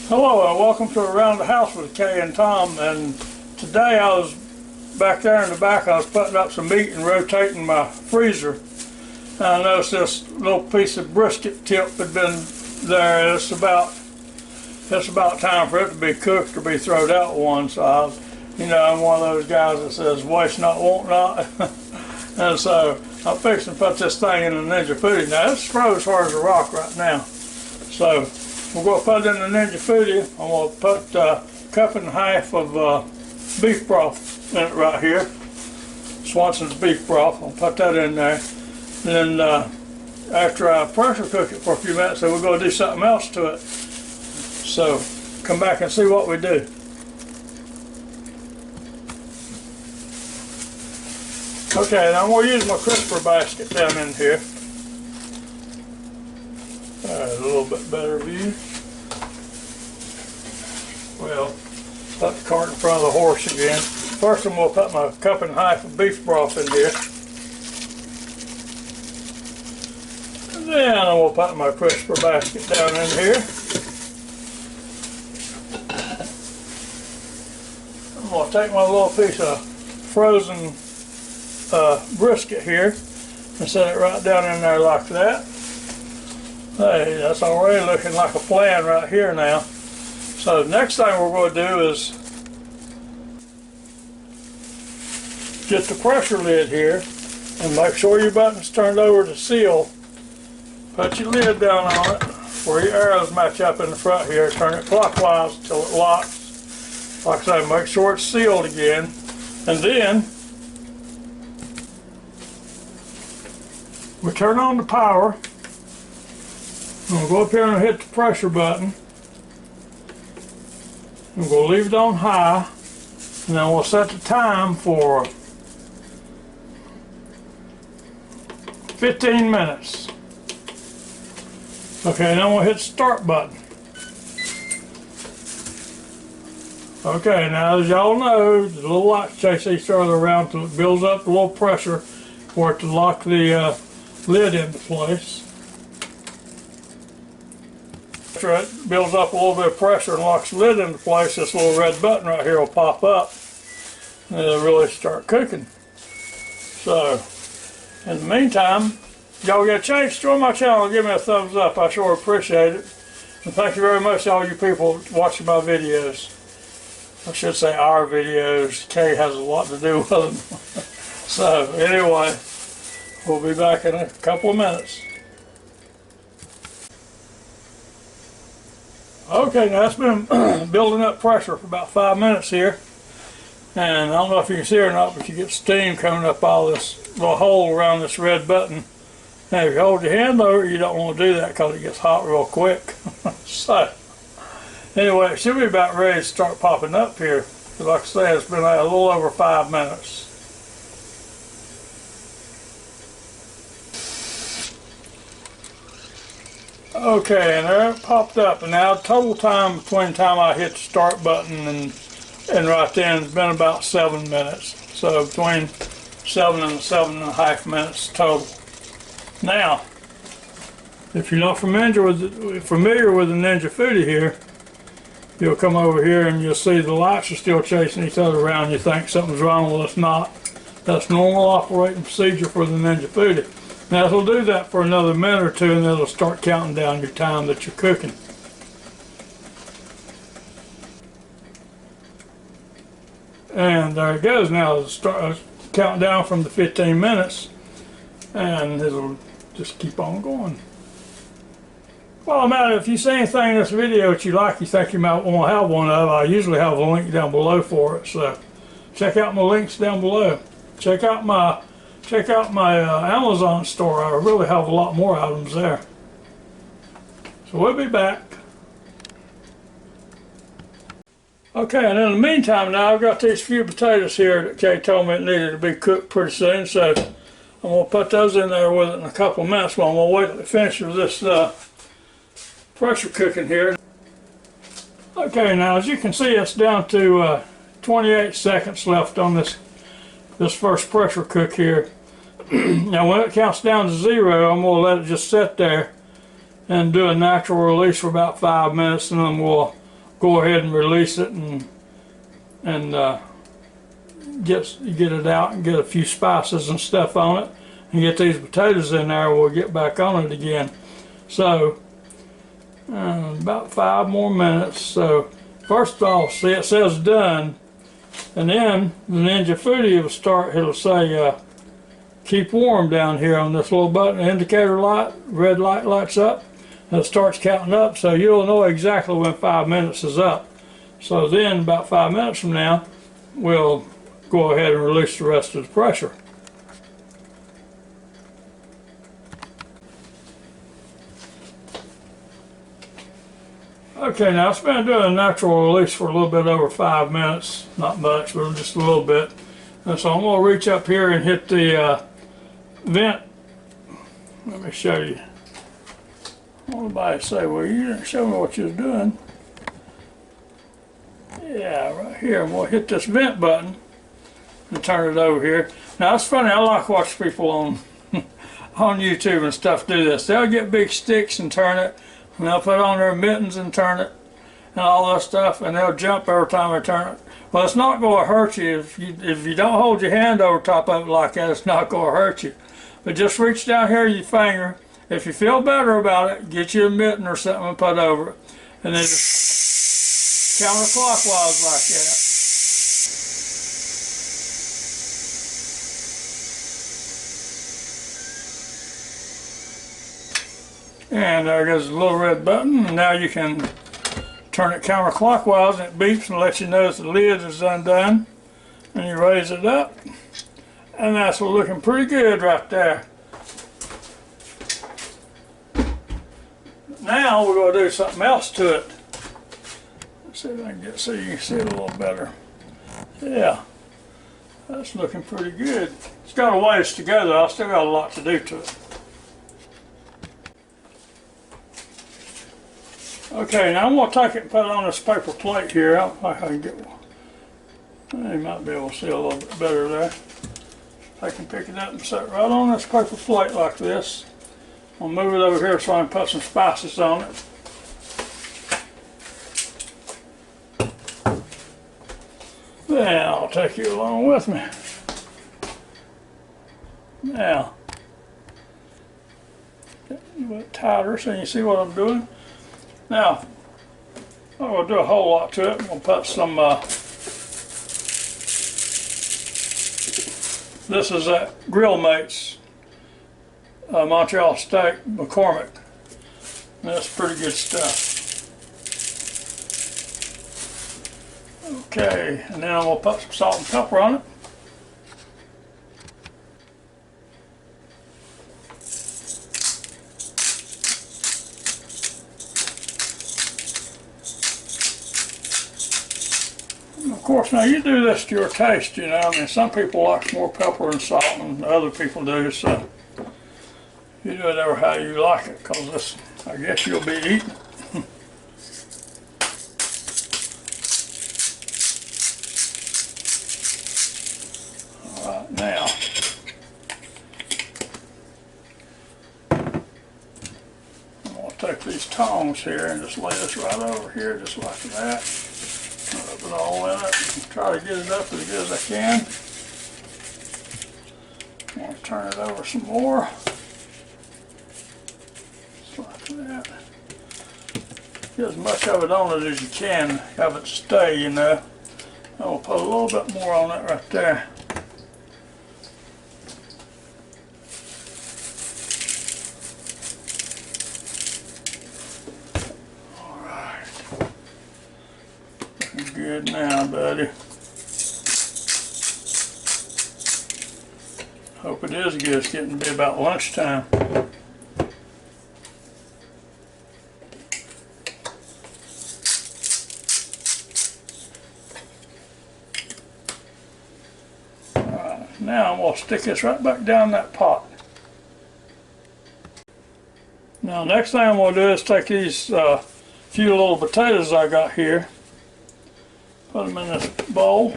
Hello, welcome to Around the House with Kay and Tom, and today I was back there in the back. I was putting up some meat and rotating my freezer, and I noticed this little piece of brisket tip had been there. It's about time for it to be cooked or be thrown out one. So I'm one of those guys that says waste not, want not. And so I'm fixing to put this thing in the Ninja FOODi. Now it's froze hard as a rock right now, so we're going to put it in the Ninja FOODi. I'm going to put a cup and a half of beef broth in it right here. Swanson's beef broth. I'll put that in there. And then after I pressure cook it for a few minutes, then we're going to do something else to it. So come back and see what we do. Okay, now I'm going to use my crisper basket down in here. A little bit better view. Well, put the cart in front of the horse again. First I'm going to put my cup and a half of beef broth in here. And then I'm going to put my crisper basket down in here. I'm going to take my little piece of frozen brisket here and set it right down in there like that. Hey, that's already looking like a plan right here now. So the next thing we're going to do is get the pressure lid here and make sure your button's turned over to seal. Put your lid down on it where your arrows match up in the front here. Turn it clockwise until it locks. Like I say, make sure it's sealed again. And then we turn on the power. I'm going to go up here and hit the pressure button. I'm going to leave it on high, and then we'll set the time for 15 minutes. Okay, now we'll hit the start button. Okay, now as y'all know, the little lights chase each other around till it builds up a little pressure for it to lock the lid into place. After it builds up a little bit of pressure and locks the lid into place, this little red button right here will pop up and it'll really start cooking. So, in the meantime, if y'all get a chance, join my channel and give me a thumbs up. I sure appreciate it. And thank you very much to all you people watching my videos. I should say our videos. Kay has a lot to do with them. So, anyway, we'll be back in a couple of minutes. Okay, now it's been building up pressure for about 5 minutes here, and I don't know if you can see it or not, but you get steam coming up all this little hole around this red button. Now if you hold your hand over it, you don't want to do that because it gets hot real quick. So anyway, it should be about ready to start popping up here. Like I say, it's been a little over 5 minutes. Okay, and there it popped up, and now total time between the time I hit the start button and right then has been about 7 minutes. So between 7 and 7.5 minutes total. Now, if you're not familiar with the Ninja FOODi here, you'll come over here and you'll see the lights are still chasing each other around. You think something's wrong, well it's not. That's normal operating procedure for the Ninja FOODi. Now it'll do that for another minute or two, and then it'll start counting down your time that you're cooking. And there it goes. Now it'll start counting down from the 15 minutes, and it'll just keep on going. Well, Matt, if you see anything in this video that you like, you think you might want to have one of, I usually have a link down below for it. So check out my links down below. Check out my Amazon store. I really have a lot more items there. So we'll be back. Okay, and in the meantime now I've got these few potatoes here that Kay told me it needed to be cooked pretty soon, so I'm going to put those in there with it in a couple of minutes. Well, I'm going to wait till it finishes this pressure cooking here. Okay, now as you can see, it's down to 28 seconds left on this first pressure cook here. Now when it counts down to 0, I'm going to let it just sit there and do a natural release for about 5 minutes, and then we'll go ahead and release it and get it out and get a few spices and stuff on it and get these potatoes in there. We'll get back on it again. So about 5 more minutes. So first of all, see, it says done, and then the Ninja FOODi will start. It'll say keep warm down here on this little button. Indicator light, red light lights up, and it starts counting up, so you'll know exactly when 5 minutes is up. So then about 5 minutes from now, we'll go ahead and release the rest of the pressure. Okay, now it's been doing a natural release for a little bit over 5 minutes. Not much, but just a little bit. And so I'm going to reach up here and hit the vent. Let me show you. Nobody say, well, you didn't show me what you was doing. Yeah, right here. I'm going to hit this vent button and turn it over here. Now it's funny, I like watching people on on YouTube and stuff do this. They'll get big sticks and turn it, and they'll put on their mittens and turn it and all that stuff, and they'll jump every time they turn it. Well, it's not going to hurt you if you don't hold your hand over top of it like that. It's not going to hurt you. But just reach down here your finger. If you feel better about it, get you a mitten or something and put over it, and then just counterclockwise like that. And there goes the little red button, and now you can turn it counterclockwise, and it beeps and lets you know that the lid is undone. And you raise it up, and that's looking pretty good right there. Now we're going to do something else to it. Let's see if I can get so you can see it a little better. Yeah, that's looking pretty good. It's got a ways to go though. I still got a lot to do to it. Okay, now I'm going to take it and put it on this paper plate here. I can get one. You might be able to see a little bit better there. I can pick it up and set it right on this paper plate like this. I'll move it over here so I can put some spices on it. Then I'll take you along with me. Now, get a little bit tighter so you can see what I'm doing. Now, I'm going to do a whole lot to it. I'm going to put some, this is that Grill Mates Montreal steak, McCormick. And that's pretty good stuff. Okay, and then I'm going to put some salt and pepper on it. Of course, now you do this to your taste, you know. I mean, some people like more pepper and salt than other people do, so you do it ever how you like it, because this, I guess you'll be eating. Alright, now, I'm going to take these tongs here and just lay this right over here, just like that. Rub it all in it and try to get it up as good as I can. I'm going to turn it over some more. Just like that. Get as much of it on it as you can. Have it stay, you know. I'll put a little bit more on it right there. Good now, buddy. Hope it is good. It's getting to be about lunchtime. Alright, now I'm going to stick this right back down that pot. Now, next thing I'm going to do is take these few little potatoes I got here. Put them in this bowl.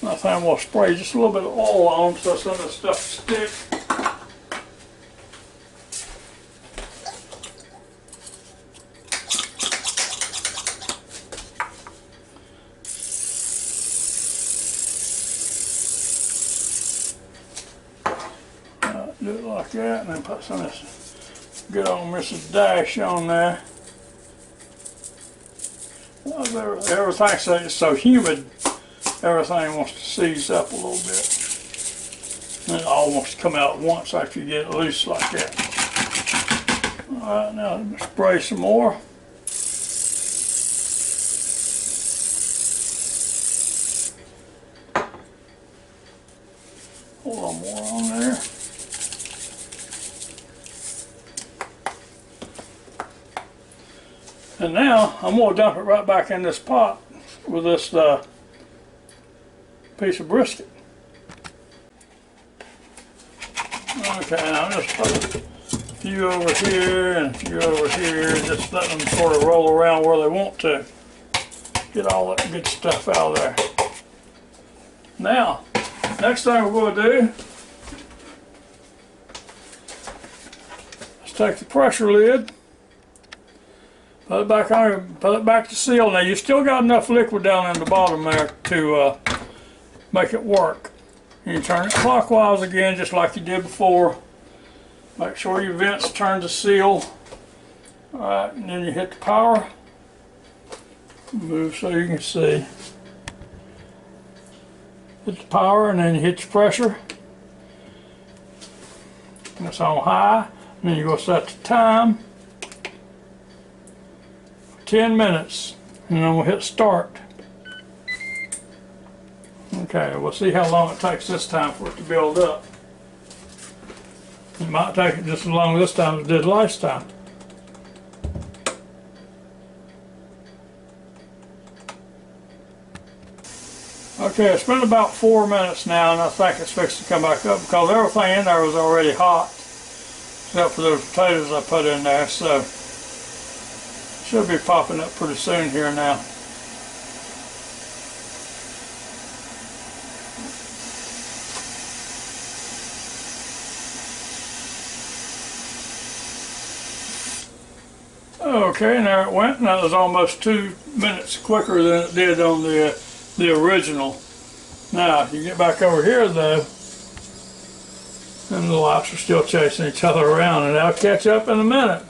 I think I'm going to spray just a little bit of oil on them so some of the stuff stick. like that, and then put some of this good old Mrs. Dash on there. Well, everything's it's so humid, everything wants to seize up a little bit. And it all wants to come out at once after you get it loose like that. Alright, now let me spray some more. A little more on there. And now I'm going to dump it right back in this pot with this piece of brisket. Okay, now I'm just put a few over here and a few over here, just let them sort of roll around where they want to. Get all that good stuff out of there. Now, next thing we're going to do is take the pressure lid, put it back on, put it back to seal. Now you still got enough liquid down in the bottom there to make it work. You turn it clockwise again, just like you did before. Make sure your vents turn to seal. Alright, and then you hit the power. Move so you can see. Hit the power and then you hit your pressure. And it's on high. And then you go set the time. 10 minutes. And then we'll hit start. Okay, we'll see how long it takes this time for it to build up. It might take it just as long this time as it did last time. Okay, it's been about 4 minutes now, and I think it's fixed to come back up because everything in there was already hot, except for those potatoes I put in there, so it should be popping up pretty soon here now. Okay, and there it went. Now it was almost 2 minutes quicker than it did on the original. Now, if you get back over here though, and the lights are still chasing each other around, and they'll catch up in a minute.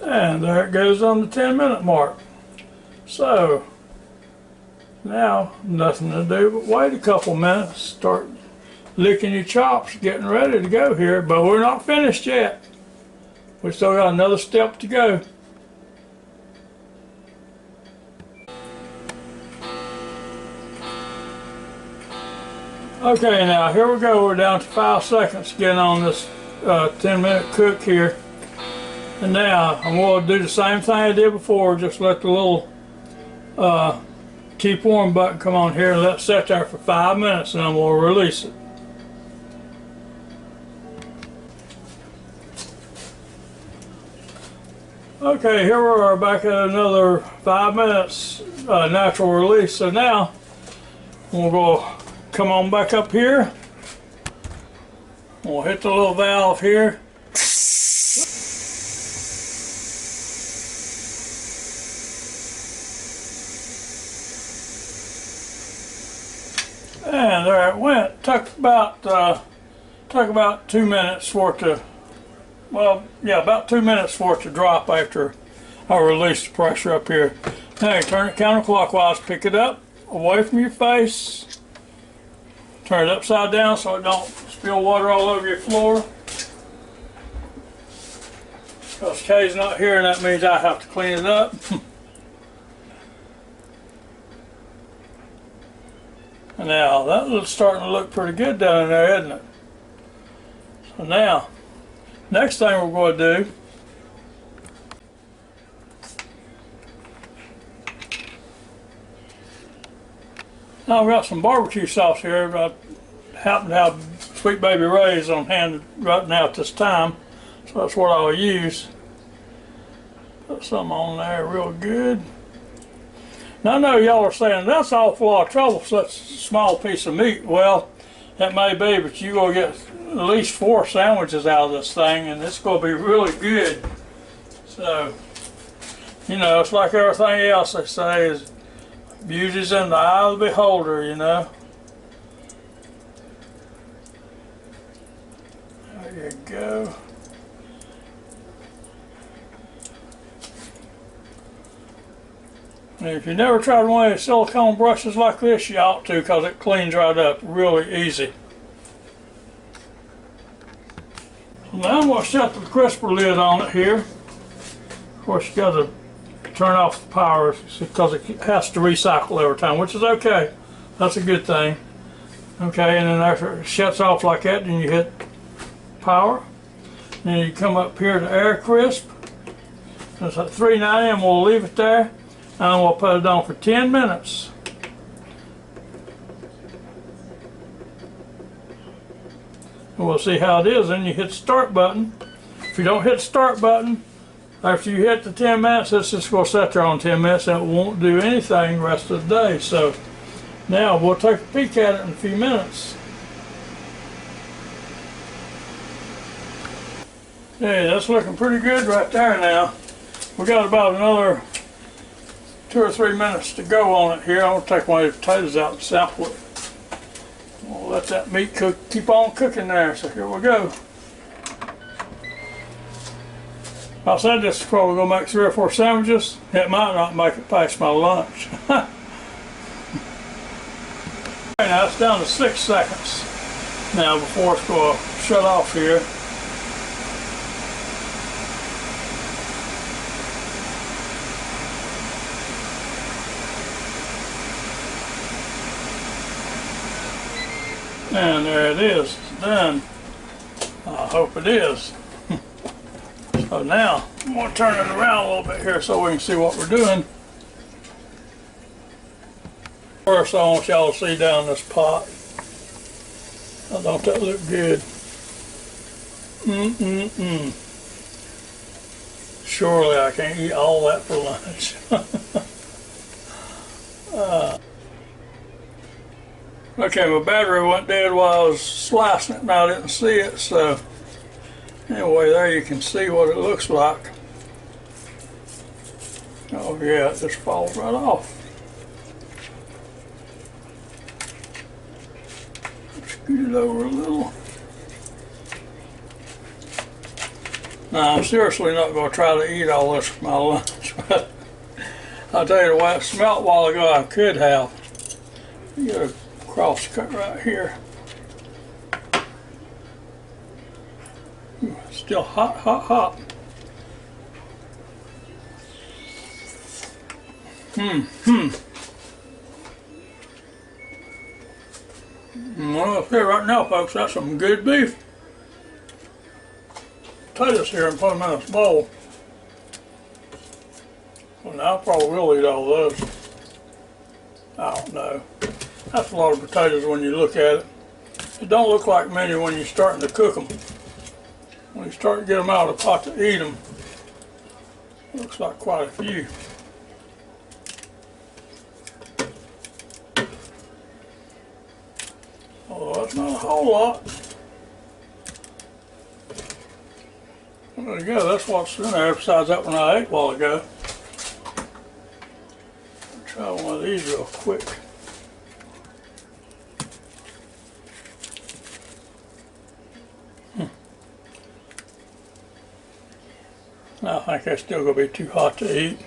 And there it goes on the 10-minute mark. So, now, nothing to do but wait a couple minutes, start licking your chops, getting ready to go here, but we're not finished yet. We still got another step to go. Okay, now here we go, we're down to 5 seconds again on this 10-minute cook here. And now I'm going to do the same thing I did before, just let the little keep warm button come on here and let it sit there for 5 minutes, and I'm going to release it. Okay, here we are back at another 5 minutes natural release. So now we'll go come on back up here. We'll hit the little valve here. And there it went. Took about 2 minutes for it to, well, yeah, about 2 minutes for it to drop after I released the pressure up here. Now you turn it counterclockwise, pick it up away from your face, turn it upside down so it don't spill water all over your floor. Because Kay's not here, and that means I have to clean it up. Now, that's starting to look pretty good down in there, isn't it? So now, next thing we're going to do, now I've got some barbecue sauce here. I happen to have Sweet Baby Ray's on hand right now at this time, so that's what I'll use. Put some on there real good. Now I know y'all are saying that's an awful lot of trouble for such a small piece of meat. Well, That may be, but you're going to get at least 4 sandwiches out of this thing, and it's going to be really good. So, you know, it's like everything else they say is beauty's in the eye of the beholder, you know. There you go. And if you never tried one of these silicone brushes like this, you ought to, because it cleans right up really easy. So now I'm going to set the crisper lid on it here. Of course, you got to turn off the power because it has to recycle every time, which is okay. That's a good thing. Okay, and then after it shuts off like that, then you hit power. Then you come up here to air crisp. It's at 390, and we'll leave it there. And we'll put it on for 10 minutes. And we'll see how it is. Then you hit the start button. If you don't hit the start button, after you hit the 10 minutes, it's just going to sit there on 10 minutes and it won't do anything the rest of the day. So now we'll take a peek at it in a few minutes. Hey, that's looking pretty good right there now. We got about another 2 or 3 minutes to go on it here. I'm going to take one of the potatoes out and sample it. We'll let that meat cook, keep on cooking there. So here we go. I said this is probably going to make 3 or 4 sandwiches. It might not make it past my lunch. Okay, now it's down to 6 seconds now before it's going to shut off here. And there it is, it's done. I hope it is. So now, I'm going to turn it around a little bit here so we can see what we're doing. First, I want y'all to see down this pot. Oh, don't that look good? Surely I can't eat all that for lunch. Okay, my battery went dead while I was slicing it and I didn't see it, so anyway, there you can see what it looks like. Oh yeah, it just falls right off. Scoot it over a little. Now, I'm seriously not going to try to eat all this for my lunch, but I'll tell you the way it smelled a while ago, I could have. You got a cross cut right here. Still hot, hot, hot. Well, I'll tell you right now, folks, that's some good beef. Potatoes here and put them in this bowl. Well, now I probably will eat all those. I don't know. That's a lot of potatoes when you look at it. It don't look like many when you're starting to cook them. When you start to get them out of the pot to eat them, it looks like quite a few. Oh, that's not a whole lot. Well, there you go, that's what's in there besides that one I ate a while ago. I'll try one of these real quick. I think that's still going to be too hot to eat.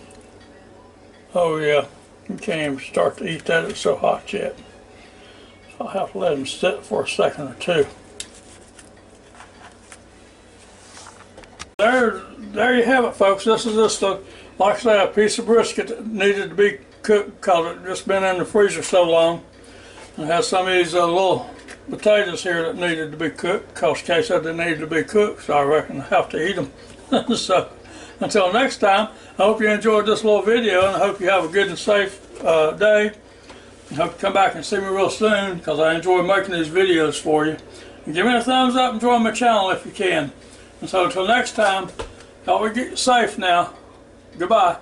Oh yeah, you can't even start to eat that, it's so hot yet. So I'll have to let them sit for a second or two. There you have it, folks. This is just like I say, a piece of brisket that needed to be cooked because it just been in the freezer so long. And it has some of these little potatoes here that needed to be cooked because Kay said they needed to be cooked, so I reckon I have to eat them. So until next time, I hope you enjoyed this little video and I hope you have a good and safe day. I hope you come back and see me real soon because I enjoy making these videos for you. And give me a thumbs up and join my channel if you can. And so until next time, y'all get safe now. Goodbye.